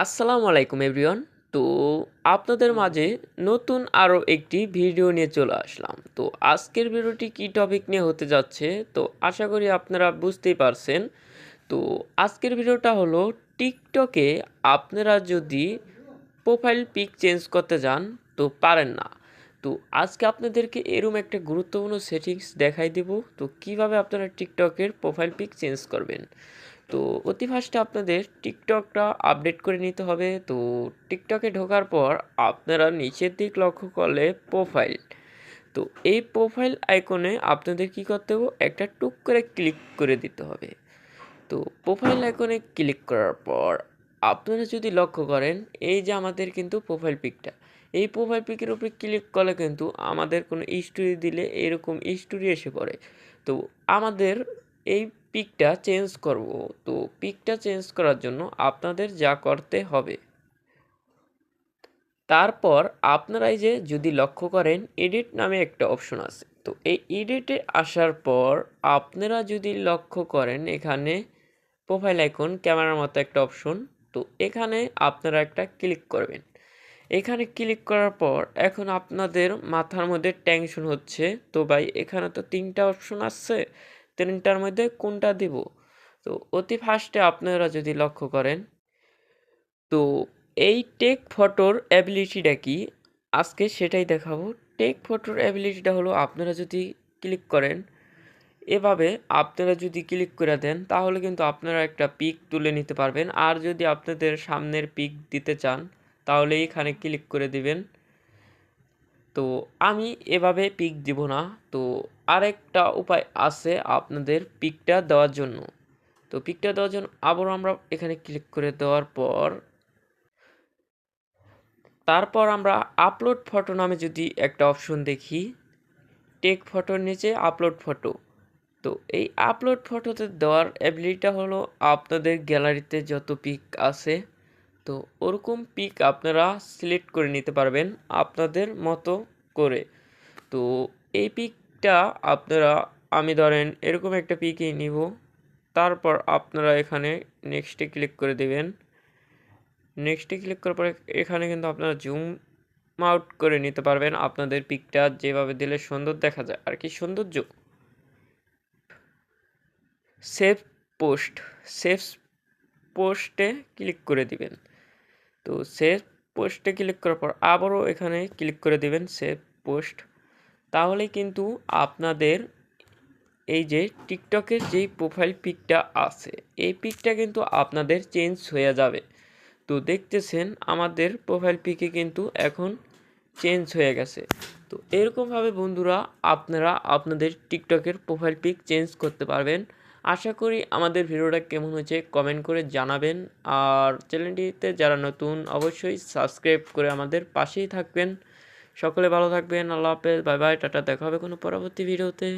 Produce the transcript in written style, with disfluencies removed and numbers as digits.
আসসালামু আলাইকুম এভরিওয়ান। তো আপনাদের মাঝে নতুন আরও একটি ভিডিও নিয়ে চলে আসলাম। তো আজকের ভিডিওটি কী টপিক নিয়ে হতে যাচ্ছে, তো আশা করি আপনারা বুঝতেই পারছেন। তো আজকের ভিডিওটা হলো টিকটকে আপনারা যদি প্রোফাইল পিক চেঞ্জ করতে যান তো পারেন না। তো আজকে আপনাদেরকে এরকম একটা গুরুত্বপূর্ণ সেটিংস দেখাই দিব, তো কিভাবে আপনারা টিকটকের প্রোফাইল পিক চেঞ্জ করবেন। তো অতি ফার্স্টে আপনাদের টিকটকটা আপডেট করে নিতে হবে। তো টিকটকে ঢোকার পর আপনারা নিচের দিক লক্ষ্য করলে প্রোফাইল, তো এই প্রোফাইল আইকনে আপনাদের কি করতে হবে, একটা টুক করে ক্লিক করে দিতে হবে। তো প্রোফাইল আইকনে ক্লিক করার পর আপনারা যদি লক্ষ্য করেন, এই যে আমাদের কিন্তু প্রোফাইল পিকটা, এই প্রোফাইল পিকের উপরে ক্লিক করলে কিন্তু আমাদের কোনো স্টোরি দিলে এরকম স্টোরি এসে পড়ে। তো আমাদের এই পিকটা চেঞ্জ করব। তো পিকটা চেঞ্জ করার জন্য আপনাদের যা করতে হবে, তারপর আপনারা এই যে যদি লক্ষ্য করেন এডিট নামে একটা অপশন আছে, তো এই এডিটে আসার পর আপনারা যদি লক্ষ্য করেন এখানে প্রোফাইল আইকন ক্যামেরার মতো একটা অপশন, তো এখানে আপনারা একটা ক্লিক করবেন। এখানে ক্লিক করার পর এখন আপনাদের মাথার মধ্যে টেনশন হচ্ছে, তো ভাই এখানে তো তিনটা অপশন আছে, তিনটার মধ্যে কোনটা দিব। তো অতি ফার্স্টে আপনারা যদি লক্ষ্য করেন, তো এই টেক ফটোর অ্যাবিলিটিটা কি আজকে সেটাই দেখাবো। টেক ফটোর অ্যাবিলিটিটা হলো আপনারা যদি ক্লিক করেন এভাবে, আপনারা যদি ক্লিক করে দেন তাহলে কিন্তু আপনারা একটা পিক তুলে নিতে পারবেন। আর যদি আপনাদের সামনের পিক দিতে চান তাহলে এখানে ক্লিক করে দিবেন। তো আমি এভাবে পিক দিব না, তো আরেকটা উপায় আছে আপনাদের পিকটা দেওয়ার জন্য। তো পিকটা দেওয়ার জন্য আবারও আমরা এখানে ক্লিক করে দেওয়ার পর তারপর আমরা আপলোড ফটো নামে যদি একটা অপশন দেখি, টেক ফটোর নিচে আপলোড ফটো, তো এই আপলোড ফটোতে দেওয়ার অ্যাবিলিটিটা হলো আপনাদের গ্যালারিতে যত পিক আছে, তো ওরকম পিক আপনারা সিলেক্ট করে নিতে পারবেন আপনাদের মতো করে। তো এই পিকটা আপনারা, আমি ধরেন এরকম একটা পিকই নিব, তারপর আপনারা এখানে নেক্সটে ক্লিক করে দেবেন। নেক্সটে ক্লিক করার পরে এখানে কিন্তু আপনারা জুম আউট করে নিতে পারবেন আপনাদের পিকটা যেভাবে দিলে সুন্দর দেখা যায় আর কি, সৌন্দর্য। সেভ পোস্ট, সেভ পোস্টে ক্লিক করে দিবেন। তো সেভ পোস্টে ক্লিক করার পর আবারও এখানে ক্লিক করে দিবেন সেভ পোস্ট। তাহলে কিন্তু আপনাদের এই যে টিকটকের যেই প্রোফাইল পিকটা আছে এই পিকটা কিন্তু আপনাদের চেঞ্জ হয়ে যাবে। তো দেখতেছেন আমাদের প্রোফাইল পিকে কিন্তু এখন চেঞ্জ হয়ে গেছে। তো এরকমভাবে বন্ধুরা আপনারা আপনাদের টিকটকের প্রোফাইল পিক চেঞ্জ করতে পারবেন। আশা করি আমাদের ভিডিওটা কেমন হয়েছে কমেন্ট করে জানাবেন। আর চ্যানেলটিতে যারা নতুন অবশ্যই সাবস্ক্রাইব করে আমাদের পাশেই থাকবেন। সকলে ভালো থাকবেন। আল্লাহ হাফেজ, বাই বাই, টাটা, দেখা হবে কোনো পরবর্তী ভিডিওতে।